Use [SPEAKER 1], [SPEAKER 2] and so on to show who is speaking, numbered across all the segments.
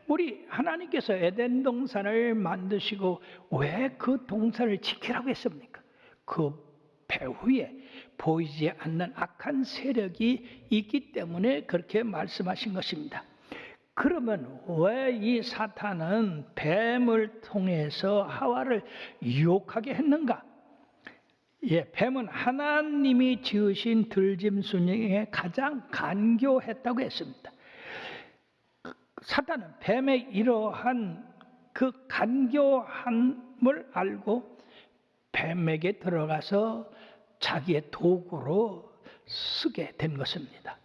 [SPEAKER 1] 우리 하나님께서 에덴 동산을 만드시고 왜 그 동산을 지키라고 했습니까? 그 배후에 보이지 않는 악한 세력이 있기 때문에 그렇게 말씀하신 것입니다. 그러면 왜 이 사탄은 뱀을 통해서 하와를 유혹하게 했는가? 뱀은 하나님이 지으신 들짐승 중에 가장 간교했다고 했습니다. 사탄은 뱀의 이러한 그 간교함을 알고 뱀에게 들어가서 자기의 도구로 쓰게 된 것입니다.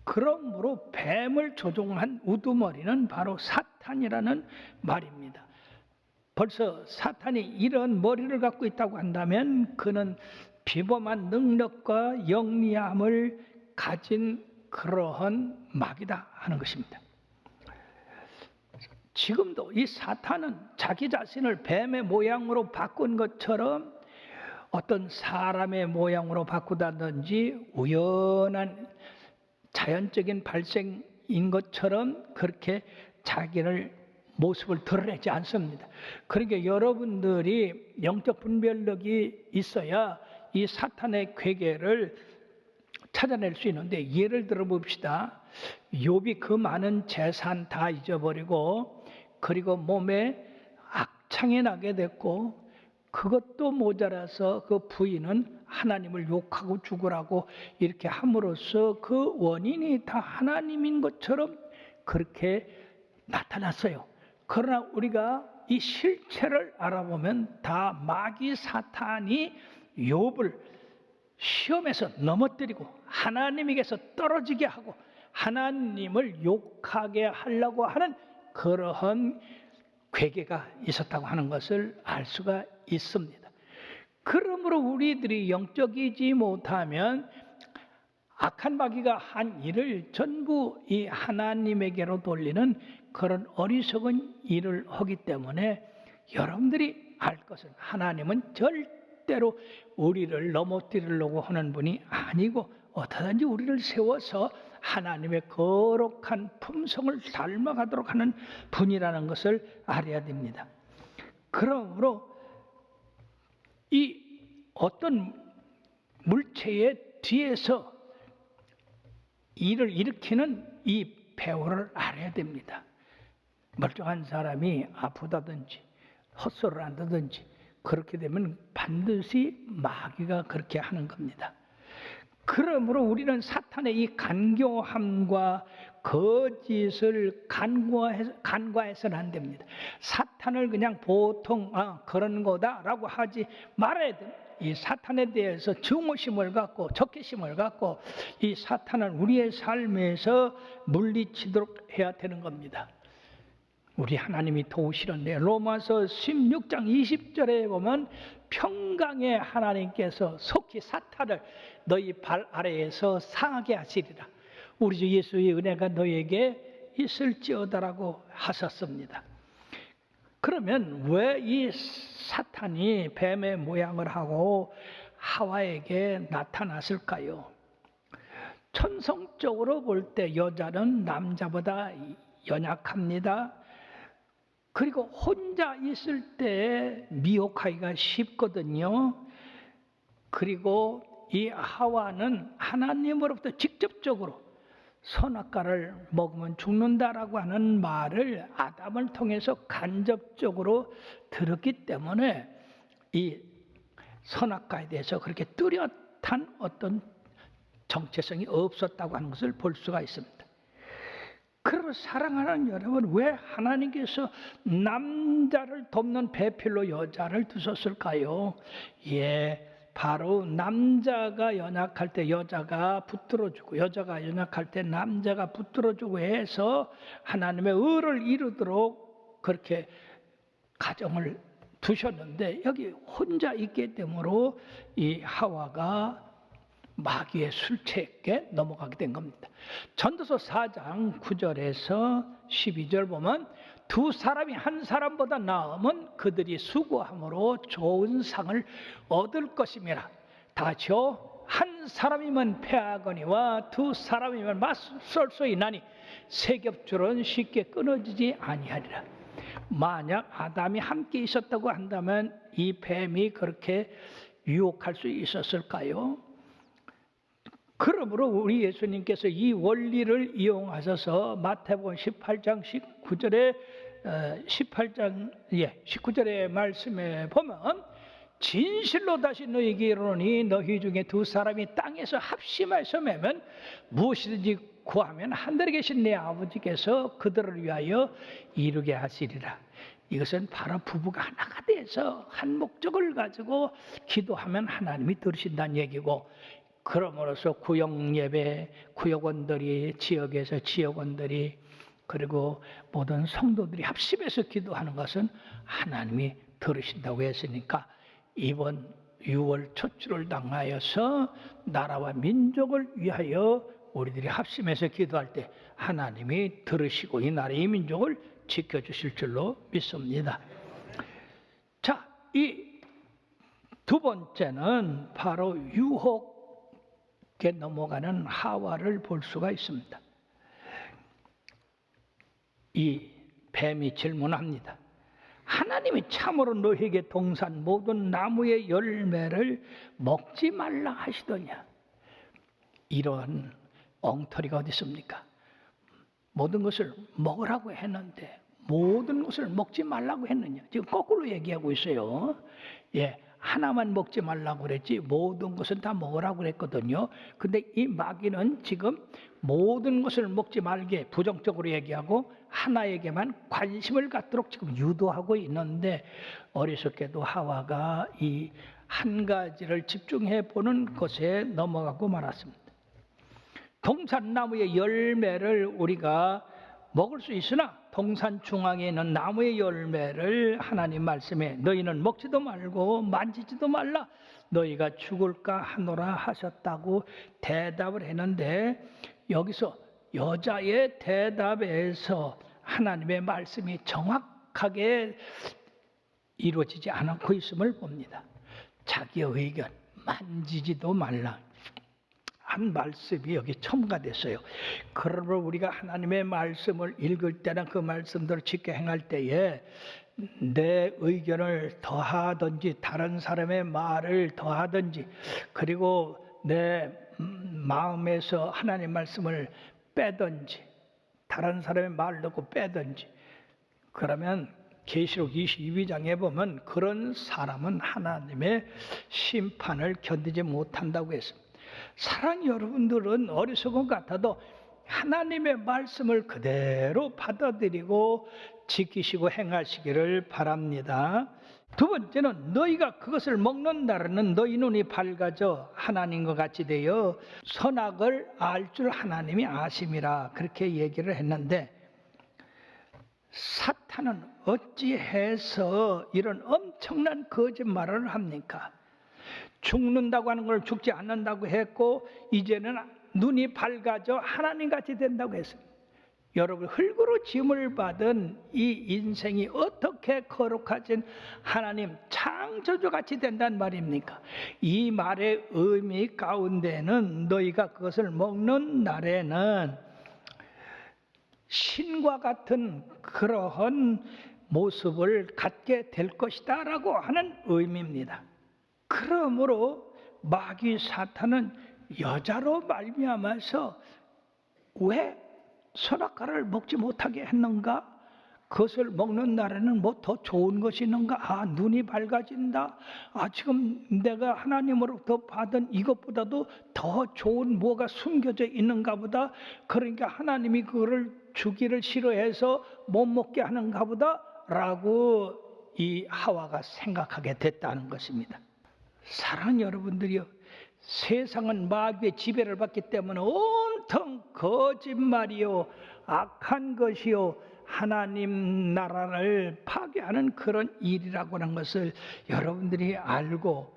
[SPEAKER 1] 그러므로 뱀을 조종한 우두머리는 바로 사탄이라는 말입니다. 벌써 사탄이 이런 머리를 갖고 있다고 한다면 그는 비범한 능력과 영리함을 가진 그러한 마귀다 하는 것입니다. 지금도 이 사탄은 자기 자신을 뱀의 모양으로 바꾼 것처럼 어떤 사람의 모양으로 바꾸다든지 우연한 자연적인 발생인 것처럼 그렇게 자기를 모습을 드러내지 않습니다. 그러니까 여러분들이 영적 분별력이 있어야 이 사탄의 괴계를 찾아낼 수 있는데, 예를 들어 봅시다. 욥이 그 많은 재산 다 잊어버리고 그리고 몸에 악창이 나게 됐고 그것도 모자라서 그 부인은 하나님을 욕하고 죽으라고 이렇게 함으로써 그 원인이 다 하나님인 것처럼 그렇게 나타났어요. 그러나 우리가 이 실체를 알아보면 다 마귀 사탄이 욥을 시험에서 넘어뜨리고 하나님에게서 떨어지게 하고 하나님을 욕하게 하려고 하는 그러한 괴계가 있었다고 하는 것을 알 수가 있습니다. 그러므로 우리들이 영적이지 못하면 악한 마귀가 한 일을 전부 이 하나님에게로 돌리는 그런 어리석은 일을 하기 때문에 여러분들이 알 것은 하나님은 절대로 우리를 넘어뜨리려고 하는 분이 아니고 어떠든지 우리를 세워서 하나님의 거룩한 품성을 닮아가도록 하는 분이라는 것을 알아야 됩니다. 그러므로 이 어떤 물체의 뒤에서 일을 일으키는 이 배후를 알아야 됩니다. 멀쩡한 사람이 아프다든지 헛소리를 한다든지 그렇게 되면 반드시 마귀가 그렇게 하는 겁니다. 그러므로 우리는 사탄의 이 간교함과 거짓을 간과해서는 안 됩니다. 사탄을 그냥 보통 그런 거다라고 하지 말아야 됩니다. 이 사탄에 대해서 증오심을 갖고 적개심을 갖고 이 사탄을 우리의 삶에서 물리치도록 해야 되는 겁니다. 우리 하나님이 도우시는데 로마서 16장 20절에 보면 평강의 하나님께서 속히 사탄을 너희 발 아래에서 상하게 하시리라. 우리 주 예수의 은혜가 너에게 있을지어다라고 하셨습니다. 그러면 왜 이 사탄이 뱀의 모양을 하고 하와에게 나타났을까요? 천성적으로 볼 때 여자는 남자보다 연약합니다. 그리고 혼자 있을 때 미혹하기가 쉽거든요. 그리고 이 하와는 하나님으로부터 직접적으로 선악과를 먹으면 죽는다라고 하는 말을 아담을 통해서 간접적으로 들었기 때문에 이 선악과에 대해서 그렇게 뚜렷한 어떤 정체성이 없었다고 하는 것을 볼 수가 있습니다. 그러므로 사랑하는 여러분, 왜 하나님께서 남자를 돕는 배필로 여자를 두셨을까요? 바로 남자가 연약할 때 여자가 붙들어주고 여자가 연약할 때 남자가 붙들어주고 해서 하나님의 의를 이루도록 그렇게 가정을 두셨는데 여기 혼자 있기 때문에 이 하와가 마귀의 술책에 넘어가게 된 겁니다. 전도서 4장 9절에서 12절 보면 두 사람이 한 사람보다 나으면 그들이 수고함으로 좋은 상을 얻을 것임이라. 다 같이요. 한 한 사람이면 패하거니와 두 사람이면 맞설 수 있나니 세 겹줄은 쉽게 끊어지지 아니하리라. 만약 아담이 함께 있었다고 한다면 이 뱀이 그렇게 유혹할 수 있었을까요? 그러므로 우리 예수님께서 이 원리를 이용하셔서 마태복음 18장 19절의 말씀에 보면 진실로 다시 너희에게 이르노니 너희 중에 두 사람이 땅에서 합심하여서 매면 무엇이든지 구하면 하늘에 계신 내 아버지께서 그들을 위하여 이루게 하시리라. 이것은 바로 부부가 하나가 돼서 한 목적을 가지고 기도하면 하나님이 들으신다는 얘기고, 그러므로서 구역예배, 구역원들이 지역에서 지역원들이 그리고 모든 성도들이 합심해서 기도하는 것은 하나님이 들으신다고 했으니까 이번 6월 초출을 당하여서 나라와 민족을 위하여 우리들이 합심해서 기도할 때 하나님이 들으시고 이 나라 이 민족을 지켜주실 줄로 믿습니다. 자, 이 두 번째는 바로 유혹에 넘어가는 하와를 볼 수가 있습니다. 이 뱀이 질문합니다. 하나님이 참으로 너희에게 동산 모든 나무의 열매를 먹지 말라 하시더냐? 이러한 엉터리가 어디 있습니까? 모든 것을 먹으라고 했는데 모든 것을 먹지 말라고 했느냐? 지금 거꾸로 얘기하고 있어요. 예, 하나만 먹지 말라고 그랬지 모든 것은 다 먹으라고 그랬거든요. 근데 이 마귀는 지금 모든 것을 먹지 말게 부정적으로 얘기하고 하나에게만 관심을 갖도록 지금 유도하고 있는데, 어리석게도 하와가 이 한 가지를 집중해 보는 것에 넘어가고 말았습니다. 동산나무의 열매를 우리가 먹을 수 있으나 동산 중앙에 있는 나무의 열매를 하나님 말씀에 너희는 먹지도 말고 만지지도 말라 너희가 죽을까 하노라 하셨다고 대답을 했는데, 여기서 여자의 대답에서 하나님의 말씀이 정확하게 이루어지지 않고 있음을 봅니다. 자기의 의견 만지지도 말라 한 말씀이 여기 첨가됐어요. 그러므로 우리가 하나님의 말씀을 읽을 때나 그 말씀대로 지켜 행할 때에 내 의견을 더하든지 다른 사람의 말을 더하든지 그리고 내 마음에서 하나님 말씀을 빼든지 다른 사람의 말을 듣고 빼든지, 그러면 계시록 22장에 보면 그런 사람은 하나님의 심판을 견디지 못한다고 했습니다. 사랑하는 여러분들은 어리석은 것 같아도 하나님의 말씀을 그대로 받아들이고 지키시고 행하시기를 바랍니다. 두 번째는 너희가 그것을 먹는 날에는 너희 눈이 밝아져 하나님과 같이 되어 선악을 알 줄 하나님이 아심이라 그렇게 얘기를 했는데, 사탄은 어찌해서 이런 엄청난 거짓말을 합니까? 죽는다고 하는 걸 죽지 않는다고 했고 이제는 눈이 밝아져 하나님같이 된다고 했습니다. 여러분, 흙으로 지음을 받은 이 인생이 어떻게 거룩하신 하나님 창조주같이 된단 말입니까? 이 말의 의미 가운데는 너희가 그것을 먹는 날에는 신과 같은 그러한 모습을 갖게 될 것이다 라고 하는 의미입니다. 그러므로 마귀 사탄은 여자로 말미암아서 왜 선악과를 먹지 못하게 했는가? 그것을 먹는 날에는 뭐 더 좋은 것이 있는가? 아, 눈이 밝아진다. 아, 지금 내가 하나님으로부터 받은 이것보다도 더 좋은 뭐가 숨겨져 있는가 보다. 그러니까 하나님이 그거를 주기를 싫어해서 못 먹게 하는가 보다 라고 이 하와가 생각하게 됐다는 것입니다. 사랑하는 여러분들이요, 세상은 마귀의 지배를 받기 때문에 온통 거짓말이요 악한 것이요 하나님 나라를 파괴하는 그런 일이라고 하는 것을 여러분들이 알고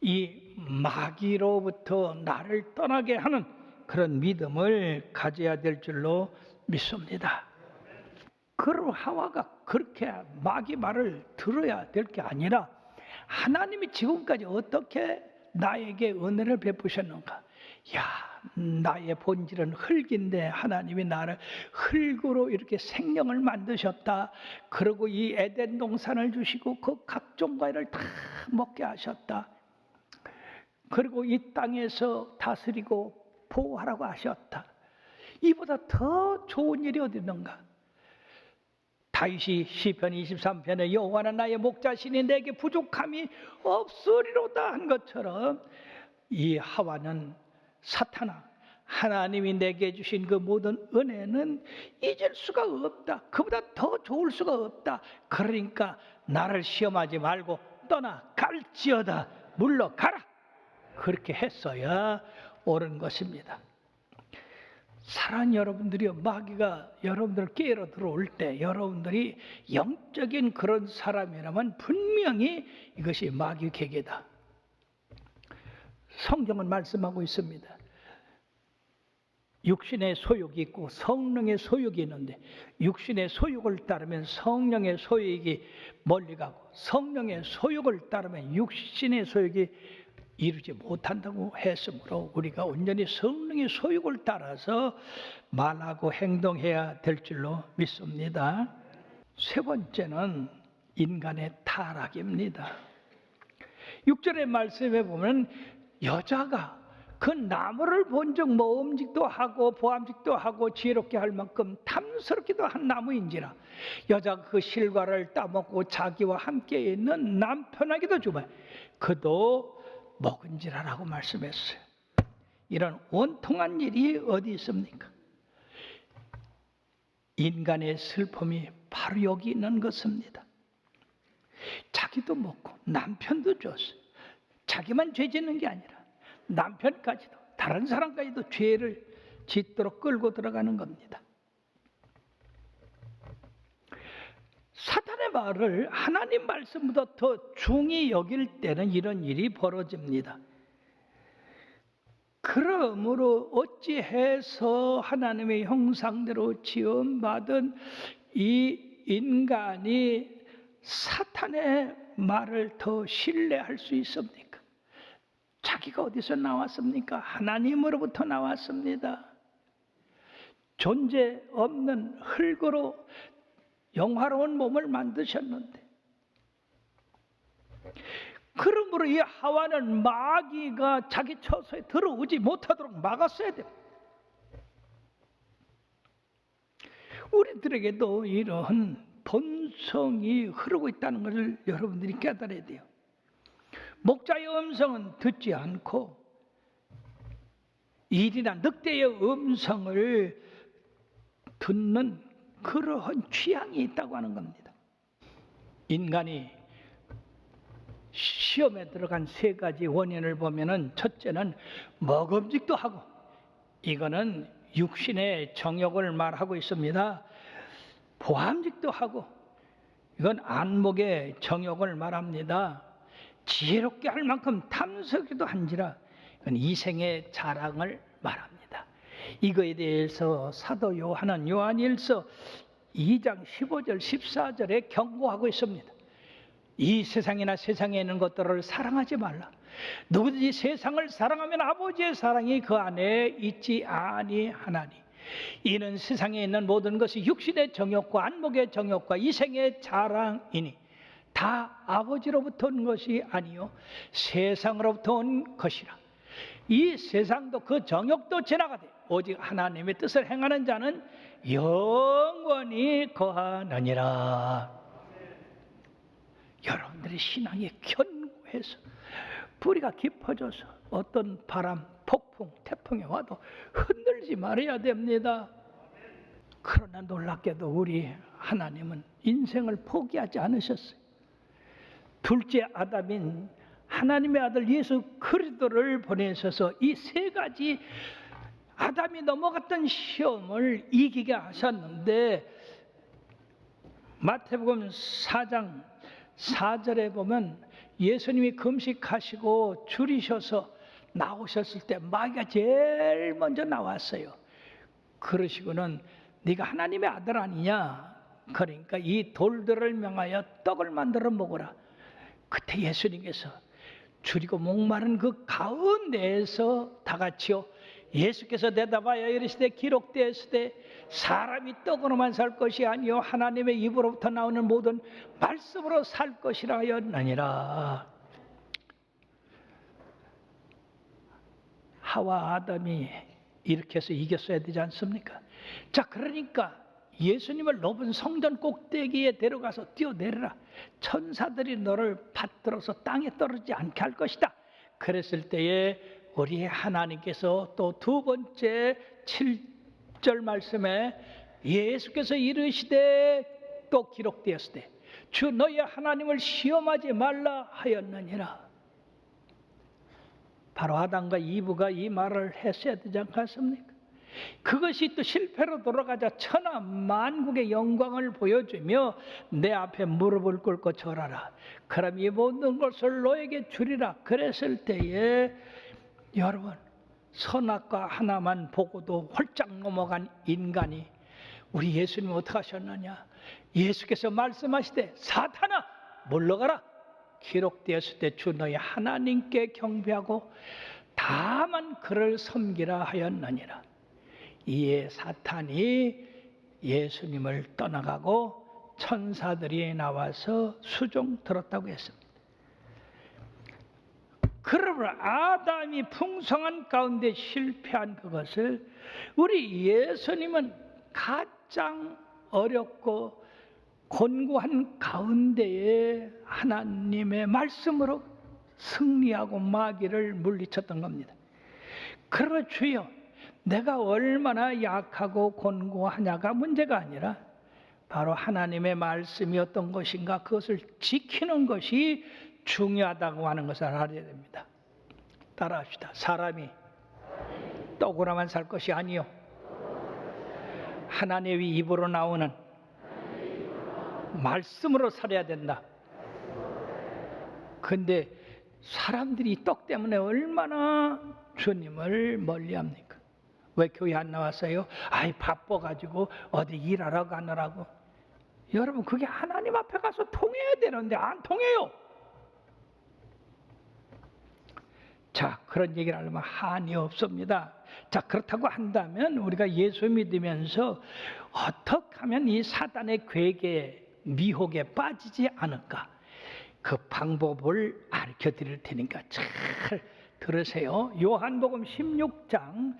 [SPEAKER 1] 이 마귀로부터 나를 떠나게 하는 그런 믿음을 가져야 될 줄로 믿습니다. 그럼 하와가 그렇게 마귀 말을 들어야 될 게 아니라 하나님이 지금까지 어떻게 나에게 은혜를 베푸셨는가? 야, 나의 본질은 흙인데 하나님이 나를 흙으로 이렇게 생명을 만드셨다. 그리고 이 에덴 동산을 주시고 그 각종 과일을 다 먹게 하셨다. 그리고 이 땅에서 다스리고 보호하라고 하셨다. 이보다 더 좋은 일이 어디 있는가? 다윗이 시편 23편에 여호와는 나의 목자시니 내게 부족함이 없으리로다 한 것처럼 이 하와는 사탄아, 하나님이 내게 주신 그 모든 은혜는 잊을 수가 없다. 그보다 더 좋을 수가 없다. 그러니까 나를 시험하지 말고 떠나 갈지어다 물러가라. 그렇게 했어야 옳은 것입니다. 사랑하는 여러분들이요, 마귀가 여러분들을 깨러 들어올 때 여러분들이 영적인 그런 사람이라면 분명히 이것이 마귀 계계다. 성경은 말씀하고 있습니다. 육신의 소욕이 있고 성령의 소욕이 있는데 육신의 소욕을 따르면 성령의 소욕이 멀리 가고 성령의 소욕을 따르면 육신의 소욕이 이루지 못한다고 했으므로 우리가 온전히 성령의 소욕을 따라서 말하고 행동해야 될 줄로 믿습니다. 세 번째는 인간의 타락입니다. 6절의 말씀에 보면 여자가 그 나무를 본 적 모험직도 하고 보암직도 하고 지혜롭게 할 만큼 탐스럽기도 한 나무인지라 여자가 그 실과를 따먹고 자기와 함께 있는 남편에게도 주면 그도 먹은지라라고 말씀했어요. 이런 원통한 일이 어디 있습니까? 인간의 슬픔이 바로 여기 있는 것입니다. 자기도 먹고 남편도 줬어요. 자기만 죄 짓는 게 아니라 남편까지도 다른 사람까지도 죄를 짓도록 끌고 들어가는 겁니다. 사탄의 말을 하나님 말씀보다 더 중히 여길 때는 이런 일이 벌어집니다. 그러므로 어찌해서 하나님의 형상대로 지음받은 이 인간이 사탄의 말을 더 신뢰할 수 있습니까? 자기가 어디서 나왔습니까? 하나님으로부터 나왔습니다. 존재 없는 흙으로 영화로운 몸을 만드셨는데 그러므로 이 하와는 마귀가 자기 처소에 들어오지 못하도록 막았어야 됩니다. 우리들에게도 이런 본성이 흐르고 있다는 것을 여러분들이 깨달아야 돼요. 목자의 음성은 듣지 않고 일이나 늑대의 음성을 듣는 그러한 취향이 있다고 하는 겁니다. 인간이 시험에 들어간 세 가지 원인을 보면은 첫째는 먹음직도 하고 이거는 육신의 정욕을 말하고 있습니다. 보암직도 하고 이건 안목의 정욕을 말합니다. 지혜롭게 할 만큼 탐스럽기도 한지라 이건 이생의 자랑을 말합니다. 이거에 대해서 사도 요한은 요한일서 2장 15절 14절에 경고하고 있습니다. 이 세상이나 세상에 있는 것들을 사랑하지 말라. 누구든지 세상을 사랑하면 아버지의 사랑이 그 안에 있지 아니하나니 이는 세상에 있는 모든 것이 육신의 정욕과 안목의 정욕과 이생의 자랑이니 다 아버지로부터 온 것이 아니요 세상으로부터 온 것이라. 이 세상도 그 정욕도 지나가되 오직 하나님의 뜻을 행하는 자는 영원히 거하느니라. 여러분들의 신앙이 견고해서 뿌리가 깊어져서 어떤 바람, 폭풍, 태풍이 와도 흔들지 말아야 됩니다. 그러나 놀랍게도 우리 하나님은 인생을 포기하지 않으셨어요. 둘째 아담인 하나님의 아들 예수 그리스도를 보내셔서 이 세 가지 아담이 넘어갔던 시험을 이기게 하셨는데 마태복음 4장 4절에 보면 예수님이 금식하시고 줄이셔서 나오셨을 때 마귀가 제일 먼저 나왔어요. 그러시고는 네가 하나님의 아들 아니냐? 그러니까 이 돌들을 명하여 떡을 만들어 먹어라. 그때 예수님께서 줄이고 목마른 그 가운데에서 다 같이요 예수께서 대답하여 이르시되 기록되었으되 사람이 떡으로만 살 것이 아니요 하나님의 입으로부터 나오는 모든 말씀으로 살 것이라 하였느니라. 하와 아담이 이렇게 해서 이겼어야 되지 않습니까? 자, 그러니까 예수님을 높은 성전 꼭대기에 데려가서 뛰어내려라. 천사들이 너를 받들어서 땅에 떨어지지 않게 할 것이다. 그랬을 때에 우리 하나님께서 또 두 번째 7절 말씀에 예수께서 이르시되 또 기록되었으되 주 너희 하나님을 시험하지 말라 하였느니라. 바로 아담과 이브가 이 말을 했어야 되지 않겠습니까? 그것이 또 실패로 돌아가자 천하 만국의 영광을 보여주며 내 앞에 무릎을 꿇고 절하라. 그럼 이 모든 것을 너에게 주리라. 그랬을 때에 여러분 선악과 하나만 보고도 홀짝 넘어간 인간이 우리 예수님 어떻게 하셨느냐? 예수께서 말씀하시되 사탄아 물러가라. 기록되었을 때 주 너희 하나님께 경배하고 다만 그를 섬기라 하였느니라. 이에 사탄이 예수님을 떠나가고 천사들이 나와서 수종 들었다고 했습니다. 그러므로 아담이 풍성한 가운데 실패한 그것을 우리 예수님은 가장 어렵고 곤고한 가운데에 하나님의 말씀으로 승리하고 마귀를 물리쳤던 겁니다. 그러나 주여 내가 얼마나 약하고 곤고하냐가 문제가 아니라 바로 하나님의 말씀이 어떤 것인가 그것을 지키는 것이 중요하다고 하는 것을 알아야 됩니다. 따라합시다. 사람이 떡으로만 살 것이 아니요 하나님의 입으로 나오는 말씀으로 살아야 된다. 근데 사람들이 떡 때문에 얼마나 주님을 멀리합니까? 왜 교회 안 나왔어요? 아이 바빠가지고 어디 일하러 가느라고. 여러분 그게 하나님 앞에 가서 통해야 되는데 안 통해요. 자, 그런 얘기를 하려면 한이 없습니다. 자, 그렇다고 한다면 우리가 예수 믿으면서 어떻게 하면 이 사단의 괴계에 미혹에 빠지지 않을까? 그 방법을 가르쳐 드릴 테니까 잘 들으세요. 요한복음 16장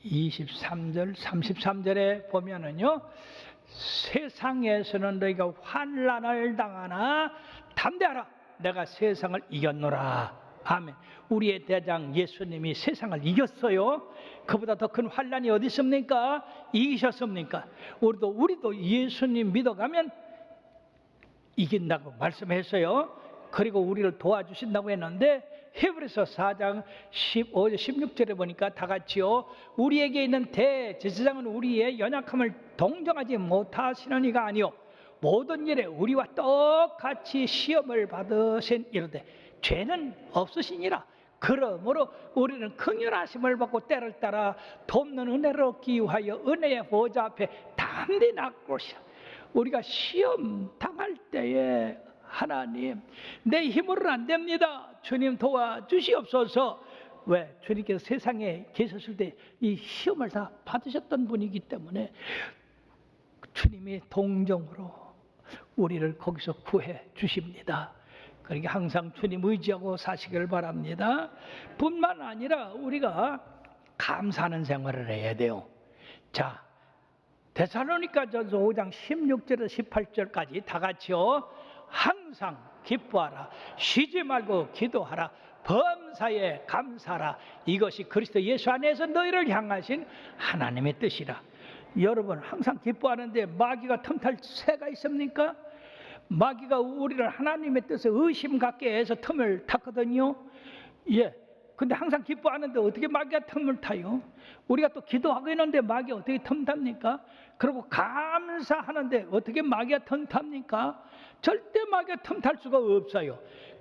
[SPEAKER 1] 23절 33절에 보면은요, 세상에서는 너희가 환난을 당하나 담대하라 내가 세상을 이겼노라. 아멘. 우리의 대장 예수님이 세상을 이겼어요. 그보다 더 큰 환난이 어디 있습니까? 이기셨습니까? 우리도 예수님 믿어가면 이긴다고 말씀했어요. 그리고 우리를 도와주신다고 했는데 히브리서 4장 15, 16절에 보니까 다 같이요. 우리에게 있는 대제사장은 우리의 연약함을 동정하지 못하시는 이가 아니요 모든 일에 우리와 똑같이 시험을 받으신 이르되 죄는 없으시니라. 그러므로 우리는 긍휼하심을 받고 때를 따라 돕는 은혜를 얻기 위하여 은혜의 보좌 앞에 담대히 나아가시라. 우리가 시험 당할 때에 하나님 내 힘으로는 안 됩니다. 주님 도와주시옵소서. 왜? 주님께서 세상에 계셨을 때 이 시험을 다 받으셨던 분이기 때문에 주님이 동정으로 우리를 거기서 구해 주십니다. 그러니까 항상 주님 의지하고 사시길 바랍니다. 뿐만 아니라 우리가 감사하는 생활을 해야 돼요. 자, 데살로니가전서 5장 16절에서 18절까지 다 같이요. 항상 기뻐하라. 쉬지 말고 기도하라. 범사에 감사하라. 이것이 그리스도 예수 안에서 너희를 향하신 하나님의 뜻이라. 여러분 항상 기뻐하는데 마귀가 틈탈 새가 있습니까? 마귀가 우리를 하나님의 뜻에 의심 갖게 해서 틈을 탔거든요. 예. 근데 항상 기뻐하는데 어떻게 마귀가 틈을 타요? 우리가 또 기도하고 있는데 마귀가 어떻게 틈 탑니까? 그리고 감사하는데 어떻게 마귀가 틈 탑니까? 절대 마귀가 틈 탈 수가 없어요.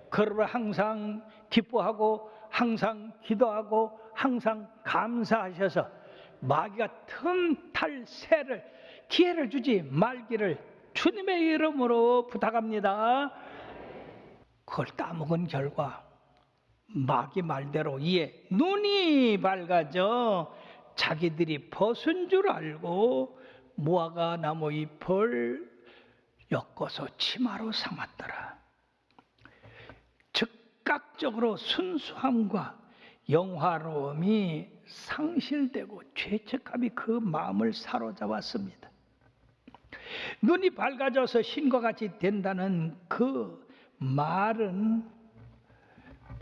[SPEAKER 1] 그러므로 항상 기뻐하고 항상 기도하고 항상 감사하셔서 마귀가 틈 탈 새를 기회를 주지 말기를 주님의 이름으로 부탁합니다. 그걸 따먹은 결과 마귀 말대로 이에 눈이 밝아져 자기들이 벗은 줄 알고 무화과 나무 잎을 엮어서 치마로 삼았더라. 즉각적으로 순수함과 영화로움이 상실되고 죄책감이 그 마음을 사로잡았습니다. 눈이 밝아져서 신과 같이 된다는 그 말은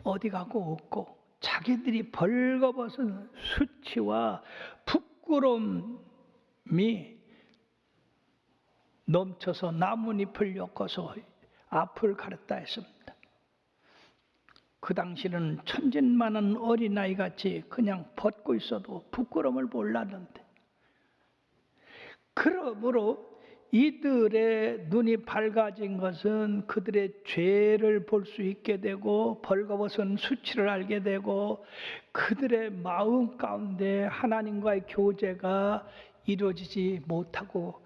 [SPEAKER 1] 어디 가고 없고 자기들이 벌거벗은 수치와 부끄러움이 넘쳐서 나뭇잎을 엮어서 앞을 가렸다 했습니다. 그 당시는 천진만한 어린아이 같이 그냥 벗고 있어도 부끄러움을 몰랐는데, 그러므로 이들의 눈이 밝아진 것은 그들의 죄를 볼 수 있게 되고 벌거벗은 수치를 알게 되고 그들의 마음 가운데 하나님과의 교제가 이루어지지 못하고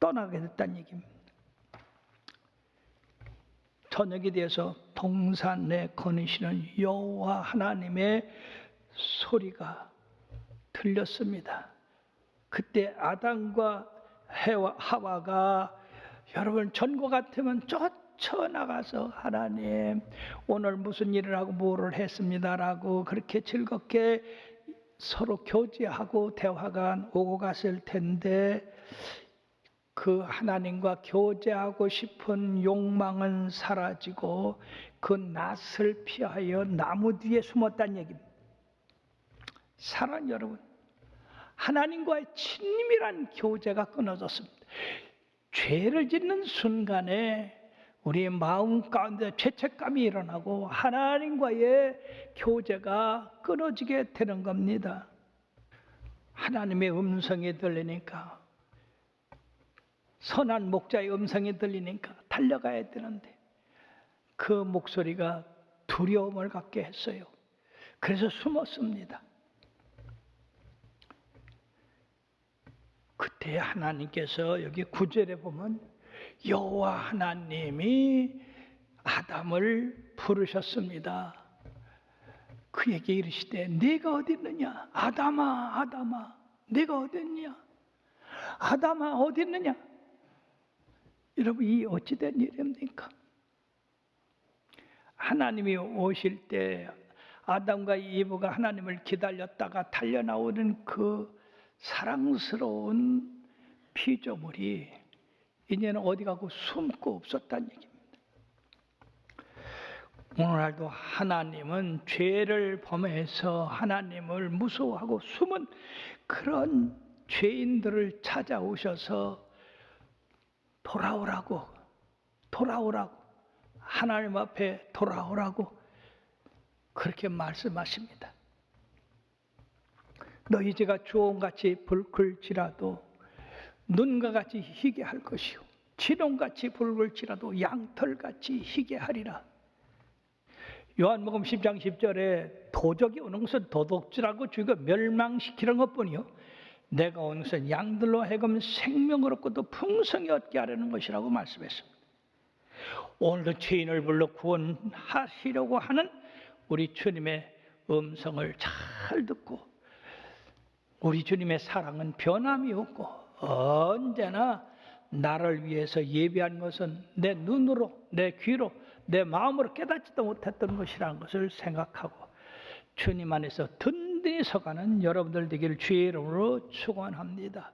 [SPEAKER 1] 떠나게 됐다는 얘기입니다. 저녁이 되어서 동산에 거니시는 여호와 하나님의 소리가 들렸습니다. 그때 아담과 하와가 여러분 전과 같으면 쫓아나가서 하나님 오늘 무슨 일을 하고 뭐를 했습니다라고 그렇게 즐겁게 서로 교제하고 대화가 오고 갔을 텐데, 그 하나님과 교제하고 싶은 욕망은 사라지고 그 낯을 피하여 나무 뒤에 숨었다는 얘기입니다. 사랑하는 여러분, 하나님과의 친밀한 교제가 끊어졌습니다. 죄를 짓는 순간에 우리의 마음 가운데 죄책감이 일어나고 하나님과의 교제가 끊어지게 되는 겁니다. 하나님의 음성이 들리니까, 선한 목자의 음성이 들리니까 달려가야 되는데 그 목소리가 두려움을 갖게 했어요. 그래서 숨었습니다. 그때 하나님께서 여기 9절에 보면 여호와 하나님이 아담을 부르셨습니다. 그에게 이르시되 네가 어디 있느냐? 아담아 아담아 네가 어디 있느냐? 아담아 어디 있느냐? 여러분, 이 어찌된 일입니까? 하나님이 오실 때 아담과 이브가 하나님을 기다렸다가 달려나오는 그 사랑스러운 피조물이 이제는 어디 가고 숨고 없었다는 얘기입니다. 오늘날도 하나님은 죄를 범해서 하나님을 무서워하고 숨은 그런 죄인들을 찾아오셔서 돌아오라고 하나님 앞에 돌아오라고 그렇게 말씀하십니다. 너희 죄가 주홍같이 붉을지라도 눈과 같이 희게 할 것이요 진홍같이 붉을지라도 양털같이 희게 하리라. 요한복음 10장 10절에 도적이 오는 것은 도둑질하고 죽여 멸망시키는 것뿐이요 내가 온 것은 양들로 하여금 생명을 얻고도 풍성히 얻게 하려는 것이라고 말씀했습니다. 오늘도 죄인을 불러 구원하시려고 하는 우리 주님의 음성을 잘 듣고, 우리 주님의 사랑은 변함이 없고 언제나 나를 위해서 예비한 것은 내 눈으로, 내 귀로, 내 마음으로 깨닫지도 못했던 것이라는 것을 생각하고 주님 안에서 든든히 서가는 여러분들 되기를 주의 이름으로 축원합니다.